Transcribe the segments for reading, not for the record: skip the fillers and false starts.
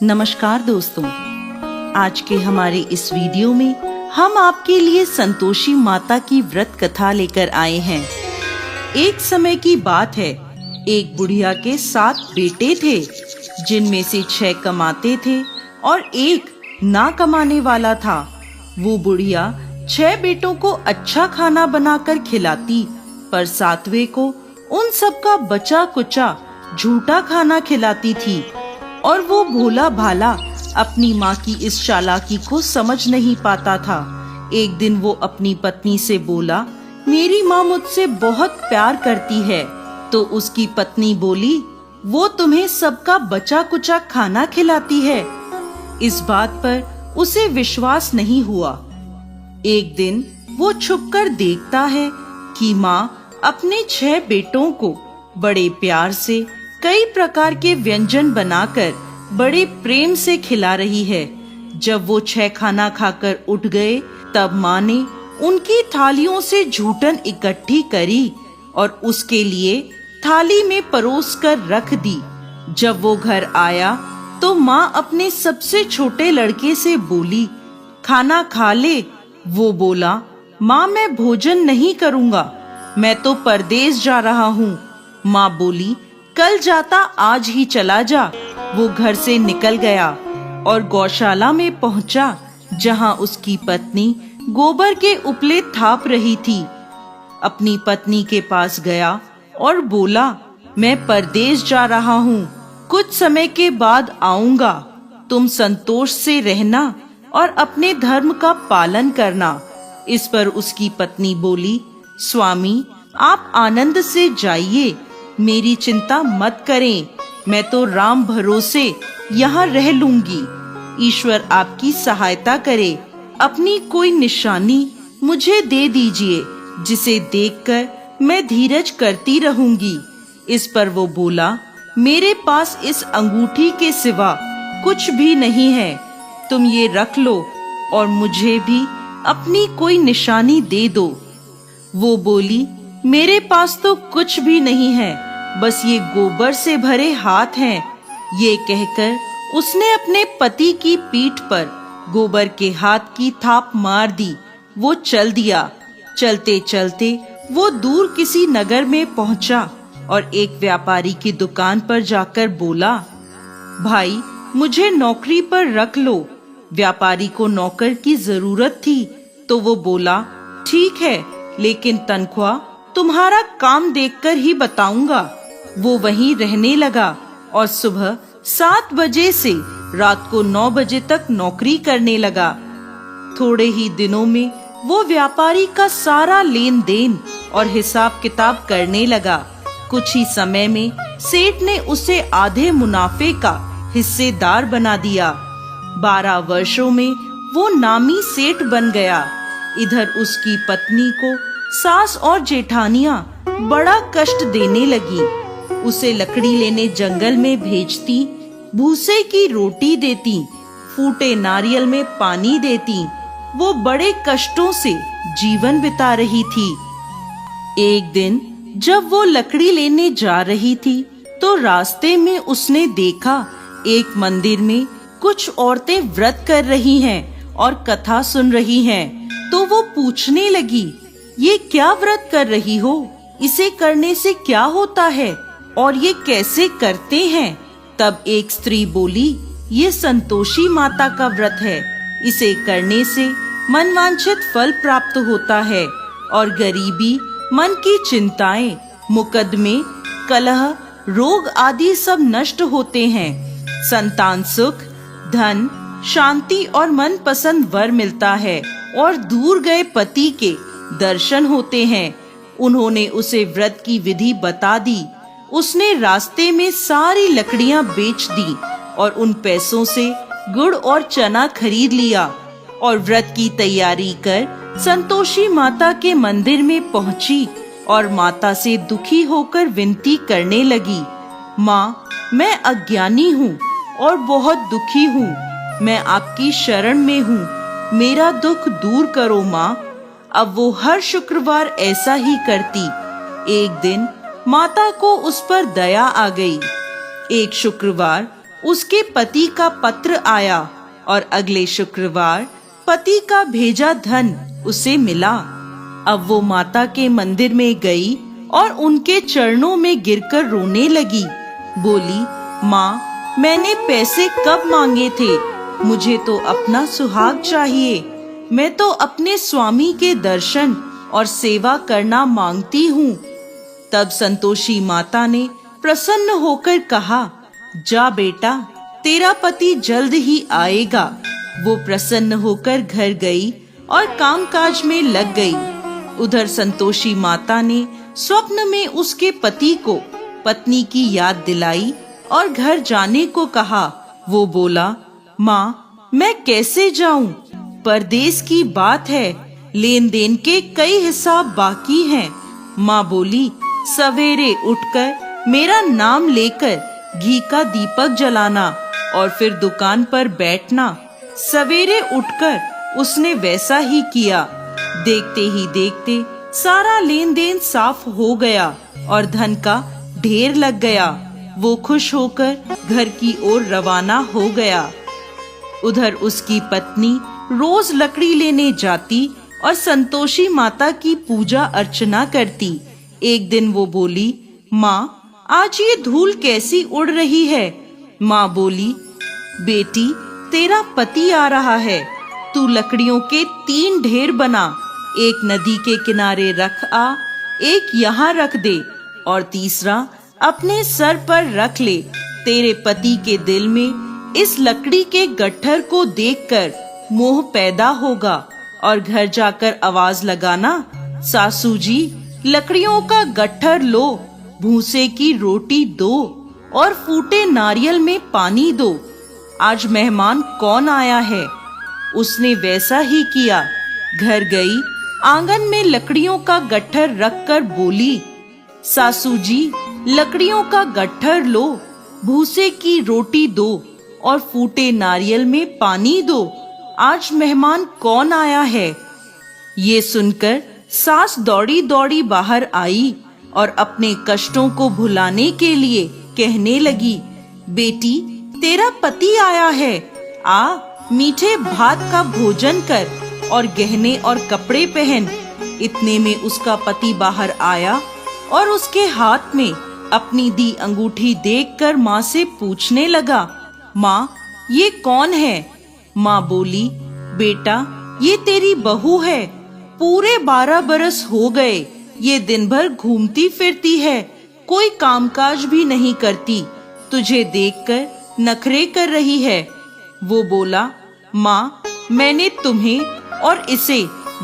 नमस्कार दोस्तों, आज के हमारे इस वीडियो में हम आपके लिए संतोषी माता की व्रत कथा लेकर आए हैं। एक समय की बात है, एक बुढ़िया के 7 बेटे थे, जिनमें से 6 कमाते थे और एक ना कमाने वाला था। वो बुढ़िया 6 बेटों को अच्छा खाना बनाकर खिलाती, पर 7वें को उन सब का बचा कुचा झूठा खाना खिलाती थी। और वो भोला भाला अपनी माँ की इस चालाकी को समझ नहीं पाता था। एक दिन वो अपनी पत्नी से बोला, मेरी माँ मुझसे बहुत प्यार करती है। तो उसकी पत्नी बोली, वो तुम्हें सबका बचा कुचा खाना खिलाती है। इस बात पर उसे विश्वास नहीं हुआ। एक दिन वो छुपकर देखता है कि माँ अपने 6 बेटों को बड़े प्यार से कई प्रकार के व्यंजन बनाकर बड़े प्रेम से खिला रही है। जब वो 6 खाना खाकर उठ गए, तब माँ ने उनकी थालियों से झूठन इकट्ठी करी और उसके लिए थाली में परोस कर रख दी। जब वो घर आया तो माँ अपने सबसे छोटे लड़के से बोली, खाना खा ले। वो बोला, माँ मैं भोजन नहीं करूँगा, मैं तो परदेश जा रहा हूँ। माँ बोली, कल जाता आज ही चला जा। वो घर से निकल गया और गौशाला में पहुंचा, जहां उसकी पत्नी गोबर के उपले थाप रही थी। अपनी पत्नी के पास गया और बोला, मैं परदेश जा रहा हूँ, कुछ समय के बाद आऊंगा। तुम संतोष से रहना और अपने धर्म का पालन करना। इस पर उसकी पत्नी बोली, स्वामी आप आनंद से जाइए, मेरी चिंता मत करें, मैं तो राम भरोसे यहाँ रह लूंगी। ईश्वर आपकी सहायता करे। अपनी कोई निशानी मुझे दे दीजिए, जिसे देखकर मैं धीरज करती रहूंगी। इस पर वो बोला, मेरे पास इस अंगूठी के सिवा कुछ भी नहीं है, तुम ये रख लो और मुझे भी अपनी कोई निशानी दे दो। वो बोली, मेरे पास तो कुछ भी नहीं है, बस ये गोबर से भरे हाथ हैं। ये कहकर उसने अपने पति की पीठ पर गोबर के हाथ की थाप मार दी। वो चल दिया। चलते चलते वो दूर किसी नगर में पहुंचा और एक व्यापारी की दुकान पर जाकर बोला, भाई मुझे नौकरी पर रख लो। व्यापारी को नौकर की जरूरत थी, तो वो बोला, ठीक है, लेकिन तनख्वाह तुम्हारा काम देखकर ही बताऊंगा। वो वहीं रहने लगा और सुबह 7 बजे से रात को 9 बजे तक नौकरी करने लगा। थोड़े ही दिनों में वो व्यापारी का सारा लेन देन और हिसाब किताब करने लगा। कुछ ही समय में सेठ ने उसे आधे मुनाफे का हिस्सेदार बना दिया। 12 वर्षों में वो नामी सेठ बन गया। इधर उसकी पत्नी को सास और जेठानियां बड़ा कष्ट देने लगी। उसे लकड़ी लेने जंगल में भेजती, भूसे की रोटी देती, फूटे नारियल में पानी देती। वो बड़े कष्टों से जीवन बिता रही थी। एक दिन जब वो लकड़ी लेने जा रही थी, तो रास्ते में उसने देखा एक मंदिर में कुछ औरतें व्रत कर रही हैं और कथा सुन रही हैं। तो वो पूछने लगी, ये क्या व्रत कर रही हो? इसे करने से क्या होता है और ये कैसे करते हैं? तब एक स्त्री बोली, ये संतोषी माता का व्रत है। इसे करने से मनवांछित फल प्राप्त होता है और गरीबी, मन की चिंताएं, मुकदमे, कलह, रोग आदि सब नष्ट होते हैं। संतान सुख, धन, शांति और मन पसंद वर मिलता है और दूर गए पति के दर्शन होते हैं। उन्होंने उसे व्रत की विधि बता दी। उसने रास्ते में सारी लकड़ियां बेच दी और उन पैसों से गुड़ और चना खरीद लिया और व्रत की तैयारी कर संतोषी माता के मंदिर में पहुंची और माता से दुखी होकर विनती करने लगी, माँ मैं अज्ञानी हूँ और बहुत दुखी हूँ, मैं आपकी शरण में हूँ, मेरा दुख दूर करो माँ। अब वो हर शुक्रवार ऐसा ही करती। एक दिन माता को उस पर दया आ गई। एक शुक्रवार उसके पति का पत्र आया और अगले शुक्रवार पति का भेजा धन उसे मिला। अब वो माता के मंदिर में गई और उनके चरणों में गिरकर रोने लगी। बोली, माँ, मैंने पैसे कब मांगे थे? मुझे तो अपना सुहाग चाहिए। मैं तो अपने स्वामी के दर्शन और सेवा करना मांगती हूँ। तब संतोषी माता ने प्रसन्न होकर कहा, जा बेटा, तेरा पति जल्द ही आएगा। वो प्रसन्न होकर घर गई और कामकाज में लग गई। उधर संतोषी माता ने स्वप्न में उसके पति को पत्नी की याद दिलाई और घर जाने को कहा। वो बोला, माँ, मैं कैसे जाऊं? परदेश की बात है, लेन देन के कई हिसाब बाकी हैं। माँ बोली, सवेरे उठकर मेरा नाम लेकर घी का दीपक जलाना और फिर दुकान पर बैठना। सवेरे उठकर उसने वैसा ही किया। देखते ही देखते सारा लेन देन साफ हो गया और धन का ढेर लग गया। वो खुश होकर घर की ओर रवाना हो गया। उधर उसकी पत्नी रोज लकड़ी लेने जाती और संतोषी माता की पूजा अर्चना करती। एक दिन वो बोली, माँ, आज ये धूल कैसी उड़ रही है? माँ बोली, बेटी, तेरा पति आ रहा है। तू लकड़ियों के 3 ढेर बना, एक नदी के किनारे रख आ, एक यहाँ रख दे और तीसरा अपने सर पर रख ले। तेरे पति के दिल में इस लकड़ी के गट्ठर को देखकर मोह पैदा होगा और घर जाकर आवाज लगाना, सासू जी, लकड़ियों का गट्ठर लो, भूसे की रोटी दो और फूटे नारियल में पानी दो। आज मेहमान कौन आया है? उसने वैसा ही किया। घर गई, आंगन में लकड़ियों का गट्ठर रखकर बोली, सासू जी, लकड़ियों का गट्ठर लो, भूसे की रोटी दो और फूटे नारियल में पानी दो। आज मेहमान कौन आया है? ये सुनकर सास दौड़ी दौड़ी बाहर आई और अपने कष्टों को भुलाने के लिए कहने लगी, बेटी, तेरा पति आया है। आ, मीठे भात का भोजन कर और गहने और कपड़े पहन। इतने में उसका पति बाहर आया और उसके हाथ में अपनी दी अंगूठी देखकर माँ से पूछने लगा, माँ, ये कौन है? माँ बोली, बेटा, ये तेरी बहू है। पूरे 12 बरस हो गए ये दिन भर घूमती फिरती है, कोई कामकाज भी नहीं करती। तुझे देखकर नखरे कर रही है। वो बोला, माँ, मैंने तुम्हें और इसे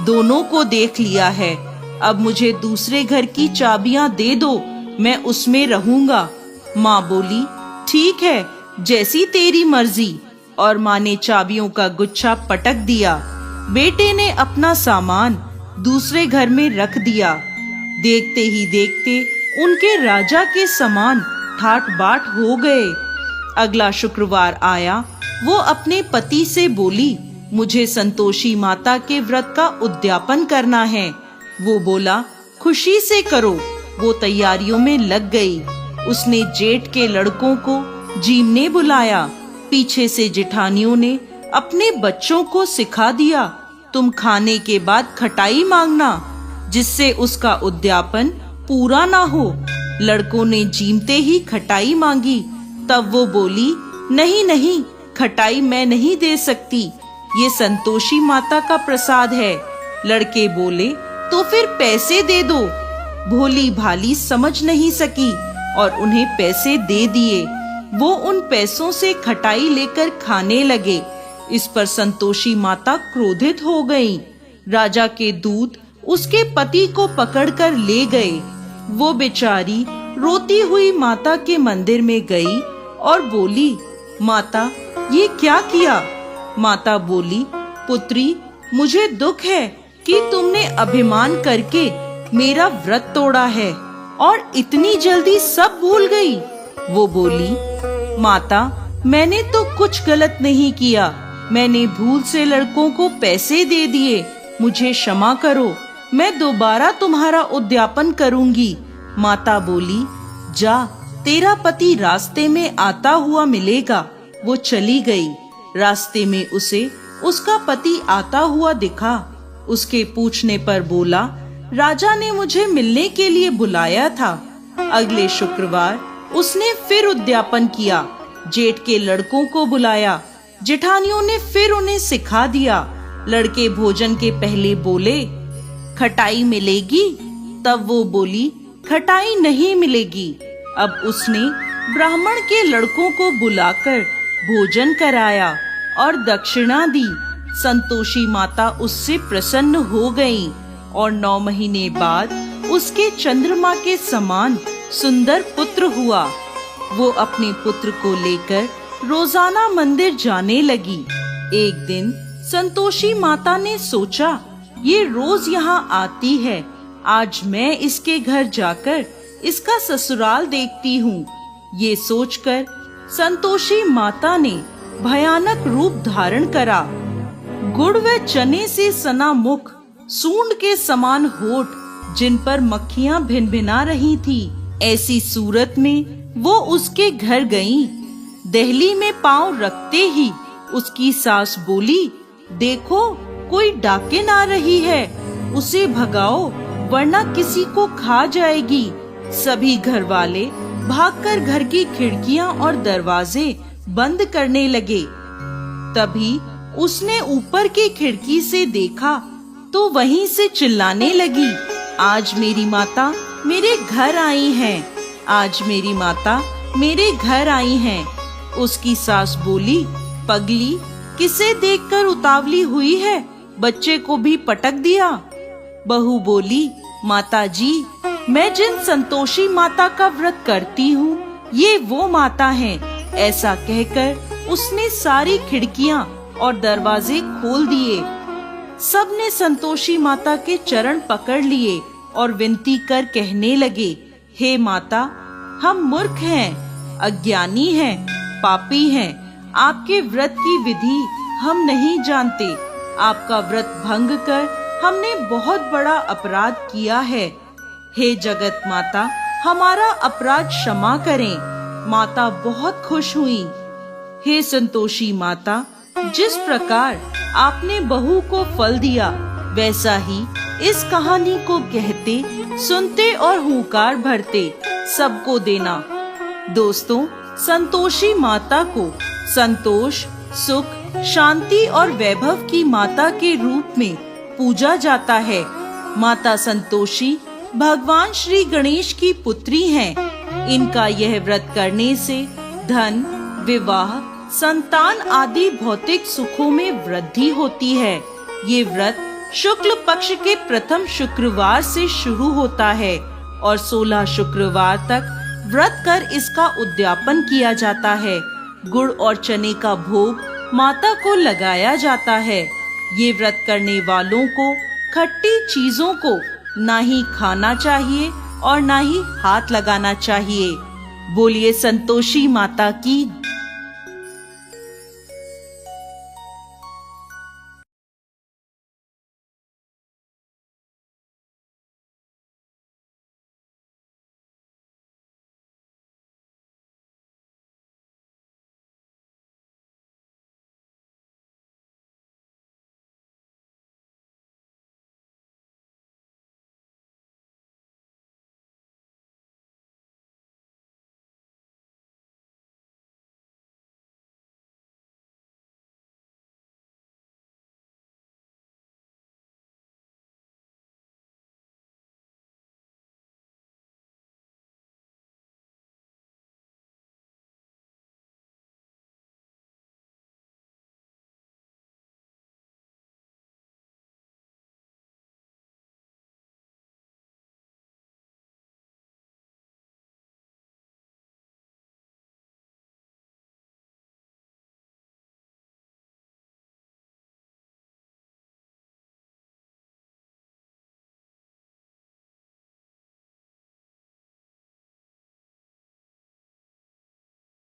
दोनों को देख लिया है। अब मुझे दूसरे घर की चाबियां दे दो, मैं उसमें रहूंगा। माँ बोली, ठीक है, जैसी तेरी मर्जी। और माँ ने चाबियों का गुच्छा पटक दिया। बेटे ने अपना सामान दूसरे घर में रख दिया। देखते ही देखते उनके राजा के समान ठाट बाट हो गए। अगला शुक्रवार आया। वो अपने पति से बोली, मुझे संतोषी माता के व्रत का उद्यापन करना है। वो बोला, खुशी से करो। वो तैयारियों में लग गई। उसने जेठ के लड़कों को जीमने बुलाया। पीछे से जेठानियों ने अपने बच्चों को सिखा दिया, तुम खाने के बाद खटाई मांगना, जिससे उसका उद्यापन पूरा ना हो। लड़कों ने जीमते ही खटाई मांगी। तब वो बोली, नहीं नहीं, खटाई मैं नहीं दे सकती, ये संतोषी माता का प्रसाद है। लड़के बोले, तो फिर पैसे दे दो। भोली भाली समझ नहीं सकी और उन्हें पैसे दे दिए। वो उन पैसों से खटाई लेकर खाने लगे। इस पर संतोषी माता क्रोधित हो गईं। राजा के दूत उसके पति को पकड़कर ले गए। वो बेचारी रोती हुई माता के मंदिर में गई और बोली, माता, ये क्या किया? माता बोली, पुत्री, मुझे दुख है कि तुमने अभिमान करके मेरा व्रत तोड़ा है और इतनी जल्दी सब भूल गई। वो बोली, माता, मैंने तो कुछ गलत नहीं किया। मैंने भूल से लड़कों को पैसे दे दिए। मुझे क्षमा करो, मैं दोबारा तुम्हारा उद्यापन करूंगी। माता बोली, जा, तेरा पति रास्ते में आता हुआ मिलेगा। वो चली गई। रास्ते में उसे उसका पति आता हुआ दिखा। उसके पूछने पर बोला, राजा ने मुझे मिलने के लिए बुलाया था। अगले शुक्रवार उसने फिर उद्यापन किया। जेठ के लड़कों को बुलाया। जेठानियों ने फिर उन्हें सिखा दिया। लड़के भोजन के पहले बोले, खटाई मिलेगी? तब वो बोली, खटाई नहीं मिलेगी। अब उसने ब्राह्मण के लड़कों को बुलाकर भोजन कराया और दक्षिणा दी। संतोषी माता उससे प्रसन्न हो गईं और 9 महीने बाद उसके चंद्रमा के समान सुंदर पुत्र हुआ। वो अपने पुत्र को लेकर रोजाना मंदिर जाने लगी। एक दिन संतोषी माता ने सोचा, ये रोज यहाँ आती है, आज मैं इसके घर जाकर इसका ससुराल देखती हूँ। ये सोचकर संतोषी माता ने भयानक रूप धारण करा। गुड़ व चने से सना मुख, सूंड के समान होठ, जिन पर मक्खियां भिनभिना रही थी, ऐसी सूरत में वो उसके घर गईं। दहली में पांव रखते ही उसकी सास बोली, देखो कोई डाकिन आ रही है, उसे भगाओ वरना किसी को खा जाएगी। सभी घर वाले भागकर घर की खिड़कियां और दरवाजे बंद करने लगे। तभी उसने ऊपर की खिड़की से देखा तो वहीं से चिल्लाने लगी, आज मेरी माता मेरे घर आई हैं, आज मेरी माता मेरे घर आई हैं। उसकी सास बोली, पगली किसे देखकर उतावली हुई है, बच्चे को भी पटक दिया। बहू बोली, माता जी, मैं जिन संतोषी माता का व्रत करती हूँ, ये वो माता हैं। ऐसा कहकर उसने सारी खिड़कियाँ और दरवाजे खोल दिए। सबने संतोषी माता के चरण पकड़ लिए और विनती कर कहने लगे, हे माता, हम मूर्ख हैं, अज्ञानी हैं, पापी हैं। आपके व्रत की विधि हम नहीं जानते। आपका व्रत भंग कर हमने बहुत बड़ा अपराध किया है। हे जगत माता, हमारा अपराध क्षमा करें। माता बहुत खुश हुई। हे संतोषी माता, जिस प्रकार आपने बहू को फल दिया, वैसा ही इस कहानी को कहते, सुनते और हुंकार भरते सबको देना। दोस्तों, संतोषी माता को संतोष, सुख, शांति और वैभव की माता के रूप में पूजा जाता है। माता संतोषी भगवान श्री गणेश की पुत्री हैं। इनका यह व्रत करने से धन, विवाह, संतान आदि भौतिक सुखों में वृद्धि होती है। ये व्रत शुक्ल पक्ष के प्रथम शुक्रवार से शुरू होता है और 16 शुक्रवार तक व्रत कर इसका उद्यापन किया जाता है। गुड़ और चने का भोग माता को लगाया जाता है। ये व्रत करने वालों को खट्टी चीजों को ना ही खाना चाहिए और ना ही हाथ लगाना चाहिए। बोलिए संतोषी माता की